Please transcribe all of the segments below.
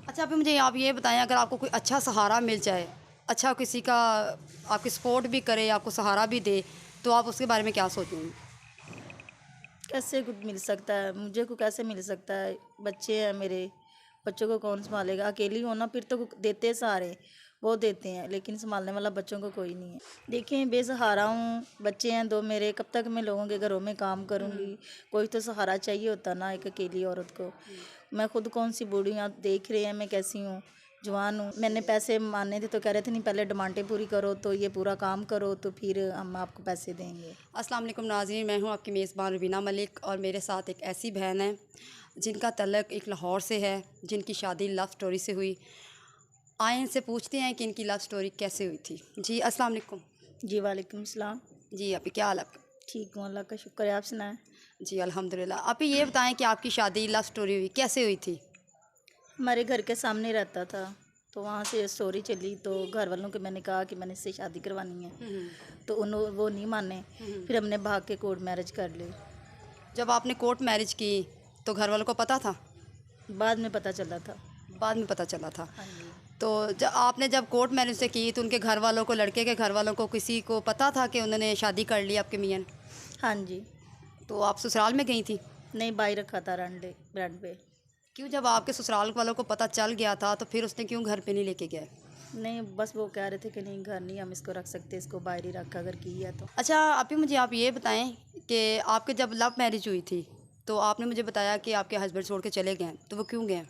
अच्छा, अभी मुझे आप ये बताएं, अगर आपको कोई अच्छा सहारा मिल जाए, अच्छा किसी का आपकी सपोर्ट भी करे, आपको सहारा भी दे, तो आप उसके बारे में क्या सोचेंगे? कैसे कुछ मिल सकता है, मुझे को कैसे मिल सकता है? बच्चे हैं मेरे, बच्चों को कौन संभालेगा? अकेली हो ना, फिर तो देते हैं सहारे, वो देते हैं, लेकिन संभालने वाला बच्चों को कोई नहीं है। देखिए, बेसहारा हूँ, बच्चे हैं दो मेरे, कब तक मैं लोगों के घरों में काम करूँगी? कोई तो सहारा चाहिए होता ना एक अकेली औरत को। मैं खुद कौन सी बूढ़ी हूँ, आप देख रहे हैं मैं कैसी हूँ, जवान हूँ। मैंने पैसे मांगने थे तो कह रहे थे नहीं, पहले डिमांडें पूरी करो, तो ये पूरा काम करो तो फिर हम आपको पैसे देंगे। अस्सलाम वालेकुम नाज़रीन, मैं हूँ आपकी मेज़बान रुबीना मलिक और मेरे साथ एक ऐसी बहन है जिनका तल्लक एक लाहौर से है, जिनकी शादी लव स्टोरी से हुई। आए इनसे पूछते हैं कि इनकी लव स्टोरी कैसे हुई थी। जी अस्सलाम वालेकुम। जी वालेकुम सलाम। जी अभी क्या हाल है आपका? ठीक हूँ, अल्लाह का शुक्र है, आप सुनाएं। जी अल्हम्दुलिल्लाह। आप ये बताएं कि आपकी शादी लव स्टोरी हुई कैसे हुई थी? हमारे घर के सामने रहता था, तो वहाँ से स्टोरी चली, तो घर वालों को मैंने कहा कि मैंने इससे शादी करवानी है, तो उन्होंने वो नहीं माने। फिर हमने भाग के कोर्ट मैरिज कर ली। जब आपने कोर्ट मैरिज की तो घर वालों को पता था? बाद में पता चला था। बाद में पता चला था। हाँ जी। तो जब कोर्ट मैरिज से की तो उनके घर वालों को, लड़के के घर वालों को किसी को पता था कि उन्होंने शादी कर ली आपके मियाँ ने? हाँ जी। तो आप ससुराल में गई थी? नहीं, बाई रखा था रेंट पे। क्यों, जब आपके ससुराल वालों को पता चल गया था तो फिर उसने क्यों घर पे नहीं लेके गए? नहीं, बस वो कह रहे थे कि नहीं, घर नहीं हम इसको रख सकते, इसको बाहर ही रखा, अगर की है तो। अच्छा, अभी मुझे आप ये बताएं कि आपके जब लव मैरिज हुई थी तो आपने मुझे बताया कि आपके हस्बैंड छोड़ के चले गए, तो वो क्यों गए?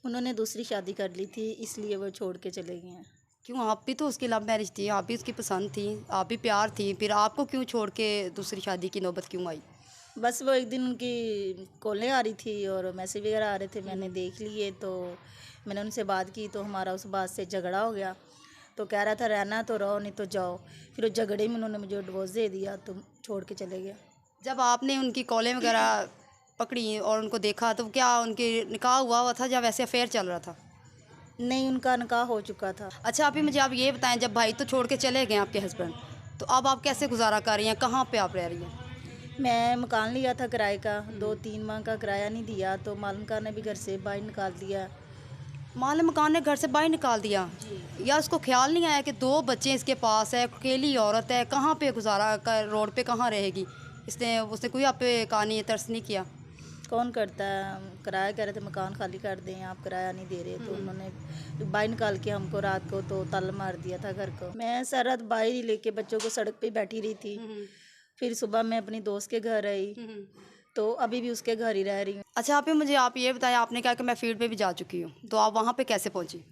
उन्होंने दूसरी शादी कर ली थी, इसलिए वो छोड़ के चले गए हैं। क्यों, आप भी तो उसकी लव मैरिज थी, आप भी उसकी पसंद थी, आप भी प्यार थी, फिर आपको क्यों छोड़ के दूसरी शादी की नौबत क्यों आई? बस वो एक दिन उनकी कॉलें आ रही थी और मैसेज वगैरह आ रहे थे, मैंने देख लिए, तो मैंने उनसे बात की, तो हमारा उस बात से झगड़ा हो गया। तो कह रहा था रहना तो रहो, नहीं तो जाओ। फिर उस झगड़े में उन्होंने मुझे डिवोर्स दे दिया, तो छोड़ के चले गया। जब आपने उनकी कॉलें वगैरह पकड़ी और उनको देखा तो क्या उनके निकाह हुआ था या वैसे अफेयर चल रहा था? नहीं, उनका निकाह हो चुका था। अच्छा, अभी मुझे आप ये बताएं, जब भाई तो छोड़ के चले गए आपके हस्बैंड, तो अब आप कैसे गुजारा कर रही हैं, कहाँ पे आप रह रही हैं? मैं मकान लिया था किराए का, 2-3 माह का किराया नहीं दिया, तो मालूम ने भी घर से बाहर निकाल दिया। माल मकान ने घर से बाहर निकाल दिया? जी। या उसको ख्याल नहीं आया कि दो बच्चे इसके पास है, अकेली औरत है, कहाँ पे गुजारा कर, रोड पे कहाँ रहेगी? इसने उसने कोई आप पे कहानी तरस नहीं किया? कौन करता है? किराया कह रहे थे मकान खाली कर दें, आप किराया नहीं दे रहे, तो उन्होंने बाहर निकाल के हमको रात को तो ताला मार दिया था घर को। मैं सारा रात बाहर ही लेके बच्चों को सड़क पे बैठी रही थी। फिर सुबह मैं अपनी दोस्त के घर आई, तो अभी भी उसके घर ही रह रही हूँ। अच्छा, आप ये बताएं, आपने कहा कि मैं फील्ड पे भी जा चुकी हूँ, तो आप वहाँ पे कैसे पहुँची?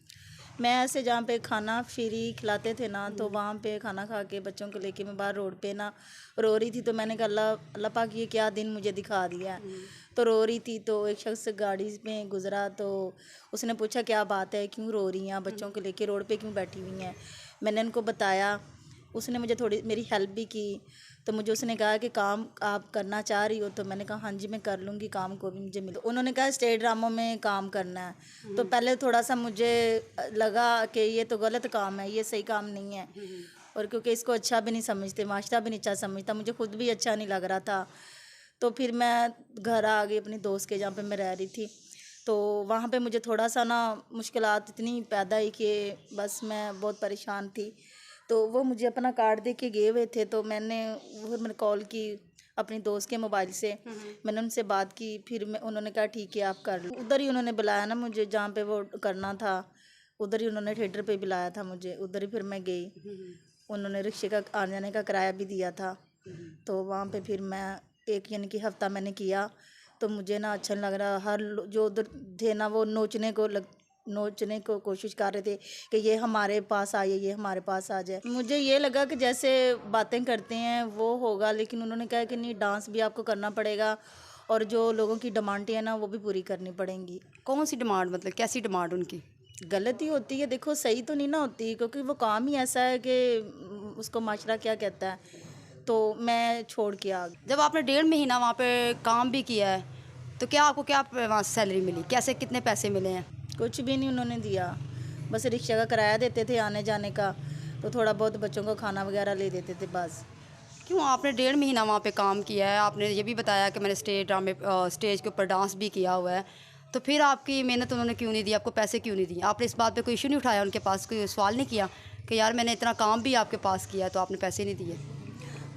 मैं ऐसे जहाँ पे खाना फ्री खिलाते थे ना, तो वहाँ पे खाना खा के बच्चों को लेके मैं बाहर रोड पे ना रो रही थी, तो मैंने कहा अल्लाह अल्लाह पाक ये क्या दिन मुझे दिखा दिया है। तो रो रही थी, तो एक शख्स गाड़ी में गुजरा, तो उसने पूछा क्या बात है, क्यों रो रही हैं, बच्चों को लेके रोड पे क्यों बैठी हुई हैं? मैंने उनको बताया, उसने मुझे थोड़ी मेरी हेल्प भी की। तो मुझे उसने कहा कि काम आप करना चाह रही हो, तो मैंने कहा हाँ जी मैं कर लूँगी, काम को भी मुझे मिलो। उन्होंने कहा स्टेट ड्रामों में काम करना है। तो पहले थोड़ा सा मुझे लगा कि ये तो गलत काम है, ये सही काम नहीं है, और क्योंकि इसको अच्छा भी नहीं समझते, माशरा भी नहीं अच्छा समझता, मुझे खुद भी अच्छा नहीं लग रहा था। तो फिर मैं घर आ गई अपनी दोस्त के, जहाँ पे मैं रह रही थी। तो वहाँ पे मुझे थोड़ा सा ना मुश्किलात इतनी पैदा हुई कि बस मैं बहुत परेशान थी। तो वो मुझे अपना कार्ड दे के गए हुए थे, तो मैंने कॉल की अपनी दोस्त के मोबाइल से, मैंने उनसे बात की। फिर उन्होंने कहा ठीक है आप कर लो। उधर ही उन्होंने बुलाया ना मुझे, जहाँ पे वो करना था, उधर ही उन्होंने थिएटर पे बुलाया था मुझे, उधर ही फिर मैं गई। उन्होंने रिक्शे का आने जाने का किराया भी दिया था। तो वहाँ पे फिर मैं एक यानी कि हफ़्ता मैंने किया, तो मुझे ना अच्छा नहीं लग रहा। जो उधर थे ना, वो नोचने को कोशिश कर रहे थे कि ये हमारे पास आइए, ये हमारे पास आ जाए। मुझे ये लगा कि जैसे बातें करते हैं वो होगा, लेकिन उन्होंने कहा कि नहीं, डांस भी आपको करना पड़ेगा और जो लोगों की डिमांडें हैं ना वो भी पूरी करनी पड़ेंगी। कौन सी डिमांड, मतलब कैसी डिमांड उनकी? गलत ही होती है, देखो सही तो नहीं ना होती, क्योंकि वो काम ही ऐसा है कि उसको माशरा क्या कहता है। तो मैं छोड़ के आ गई। जब आपने 1.5 महीना वहाँ पे काम भी किया है तो क्या आपको क्या वहाँ से सैलरी मिली, कैसे कितने पैसे मिले हैं? कुछ भी नहीं उन्होंने दिया, बस रिक्शा का किराया देते थे आने जाने का, तो थोड़ा बहुत बच्चों को खाना वगैरह ले देते थे बस। क्यों, आपने 1.5 महीना वहाँ पे काम किया है, आपने ये भी बताया कि मैंने स्टेज के ऊपर डांस भी किया हुआ है, तो फिर आपकी मेहनत उन्होंने क्यों नहीं दी, आपको पैसे क्यों नहीं दिए? आपने इस बात पे कोई इशू नहीं उठाया उनके पास, कोई सवाल नहीं किया कि यार मैंने इतना काम भी आपके पास किया तो आपने पैसे नहीं दिए?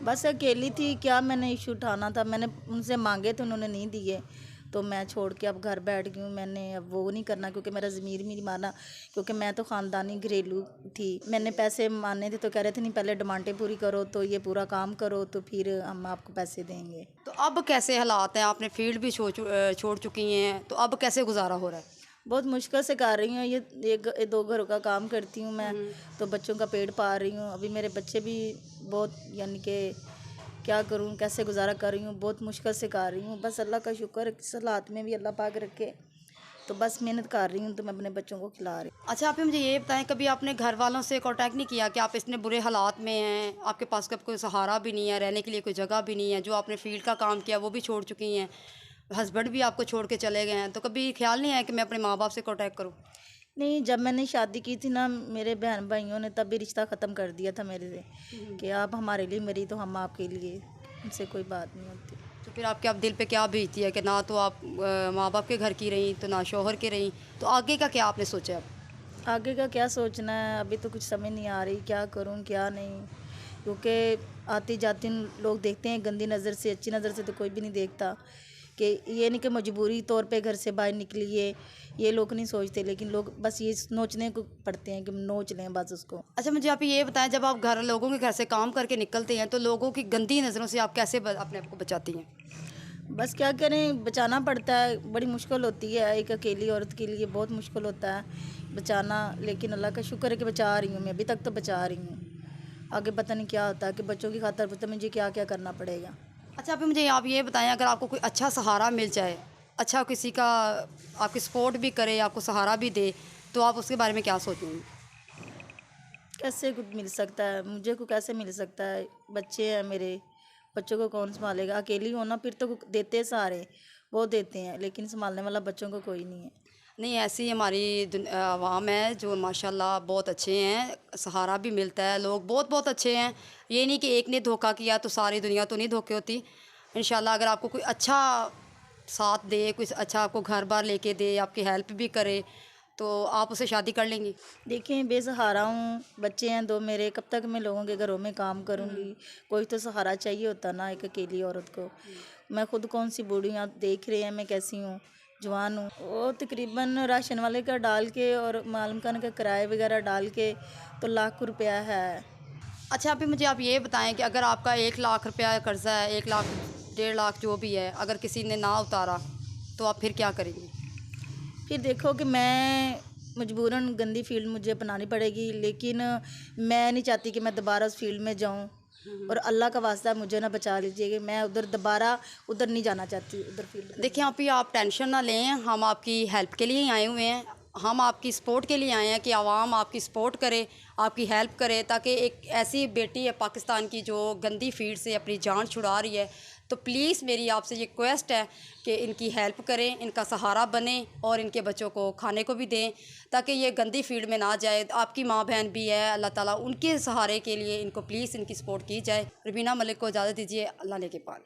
बस अकेली थी, क्या मैंने इशू उठाना था, मैंने उनसे मांगे थे, उन्होंने नहीं दिए, तो मैं छोड़ के अब घर बैठ गई हूँ। मैंने अब वो नहीं करना क्योंकि मेरा ज़मीर भी नहीं माना, क्योंकि मैं तो ख़ानदानी घरेलू थी। मैंने पैसे माने थे तो कह रहे थे नहीं पहले डिमांडें पूरी करो, तो ये पूरा काम करो तो फिर हम आपको पैसे देंगे। तो अब कैसे हालात हैं? आपने फील्ड भी छोड़ चुकी हैं, तो अब कैसे गुजारा हो रहा है? बहुत मुश्किल से कर रही हूँ, ये 2 घरों का काम करती हूँ मैं, तो बच्चों का पेट पाल रही हूँ। अभी मेरे बच्चे भी बहुत, यानी कि क्या करूँ, कैसे गुजारा कर रही हूँ, बहुत मुश्किल से कर रही हूँ। बस अल्लाह का शुक्र, इस हालात में भी अल्लाह पाक रखे, तो बस मेहनत कर रही हूँ, तो मैं अपने बच्चों को खिला रही हूँ। अच्छा, आप मुझे ये बताएं, कभी आपने घर वालों से कांटेक्ट नहीं किया कि आप इतने बुरे हालात में हैं, आपके पास कब कोई सहारा भी नहीं है, रहने के लिए कोई जगह भी नहीं है, जो आपने फील्ड का काम किया वो भी छोड़ चुकी हैं, हस्बैंड भी आपको छोड़ के चले गए हैं, तो कभी ख्याल नहीं आया कि मैं अपने माँ बाप से कांटेक्ट करूँ? नहीं, जब मैंने शादी की थी ना, मेरे बहन भाइयों ने तब भी रिश्ता ख़त्म कर दिया था मेरे से कि आप हमारे लिए मरी तो हम आपके लिए, उनसे कोई बात नहीं होती। तो फिर आपके अब दिल पे क्या बीतती है कि ना तो आप माँ बाप के घर की रहीं, तो ना शौहर के रहीं, तो आगे का क्या आपने सोचा अब? आगे का क्या सोचना है, अभी तो कुछ समझ नहीं आ रही क्या करूं क्या नहीं, क्योंकि आती जाती लोग देखते हैं गंदी नज़र से, अच्छी नज़र से तो कोई भी नहीं देखता। कि ये नहीं कि मजबूरी तौर पे घर से बाहर निकली है, ये लोग नहीं सोचते, लेकिन लोग बस ये नोचने को पड़ते हैं कि नोच लें बस उसको। अच्छा, मुझे आप ये बताएं, जब आप लोगों के घर से काम करके निकलते हैं तो लोगों की गंदी नज़रों से आप कैसे अपने आप को बचाती हैं? बस क्या करें, बचाना पड़ता है, बड़ी मुश्किल होती है, एक अकेली औरत के लिए बहुत मुश्किल होता है बचाना, लेकिन अल्लाह का शुक्र है कि बचा रही हूँ मैं, अभी तक तो बचा रही हूँ। आगे पता नहीं क्या होता है कि बच्चों की खातिर पता मुझे क्या क्या करना पड़ेगा। अच्छा, अभी मुझे आप ये बताएं, अगर आपको कोई अच्छा सहारा मिल जाए, अच्छा किसी का आपकी सपोर्ट भी करे, आपको सहारा भी दे, तो आप उसके बारे में क्या सोचेंगी? कैसे कुछ मिल सकता है मुझे, को कैसे मिल सकता है, बच्चे हैं मेरे, बच्चों को कौन संभालेगा, अकेली हो ना, फिर तो देते हैं सहारे, वो देते हैं, लेकिन संभालने वाला बच्चों को कोई नहीं है। नहीं, ऐसी हमारी आवाम है जो माशाल्लाह बहुत अच्छे हैं, सहारा भी मिलता है, लोग बहुत बहुत अच्छे हैं। ये नहीं कि एक ने धोखा किया तो सारी दुनिया तो नहीं धोखे होती। इंशाल्लाह अगर आपको कोई अच्छा साथ दे, कोई अच्छा आपको घर बार लेके दे, आपकी हेल्प भी करे, तो आप उससे शादी कर लेंगी? देखिए, बेसहारा हूँ, बच्चे हैं 2 मेरे, कब तक मैं लोगों के घरों में काम करूँगी, कोई तो सहारा चाहिए होता ना एक अकेली औरत को। मैं खुद कौन सी बूढ़ी हूँ, आप देख रहे हैं मैं कैसी हूँ, जवान हूँ। वो तकरीबन राशन वाले का डाल के और मालूम खाने का किराए वगैरह डाल के तो लाख रुपया है। अच्छा, अभी मुझे आप ये बताएं कि अगर आपका 1 लाख रुपया कर्ज़ा है, 1 लाख 1.5 लाख जो भी है, अगर किसी ने ना उतारा तो आप फिर क्या करेंगी? फिर देखो कि मैं मजबूरन गंदी फील्ड मुझे अपनानी पड़ेगी, लेकिन मैं नहीं चाहती कि मैं दोबारा उस फील्ड में जाऊं, और अल्लाह का वास्ता है मुझे ना बचा लीजिए कि मैं उधर दोबारा उधर नहीं जाना चाहती, उधर फील्ड में। देखिए, आप टेंशन ना लें, हम आपकी हेल्प के लिए ही आए हुए हैं, हम आपकी सपोर्ट के लिए आए हैं कि आवाम आपकी सपोर्ट करे, आपकी हेल्प करे, ताकि एक ऐसी बेटी है पाकिस्तान की जो गंदी फील्ड से अपनी जान छुड़ा रही है, तो प्लीज़ मेरी आपसे ये रिक्वेस्ट है कि इनकी हेल्प करें, इनका सहारा बने और इनके बच्चों को खाने को भी दें, ताकि ये गंदी फील्ड में ना जाए। आपकी माँ बहन भी है, अल्लाह ताला उनके सहारे के लिए इनको प्लीज़ इनकी सपोर्ट की जाए। रबीना मलिक को इजाज़त दीजिए, अल्लाह ने के पाल।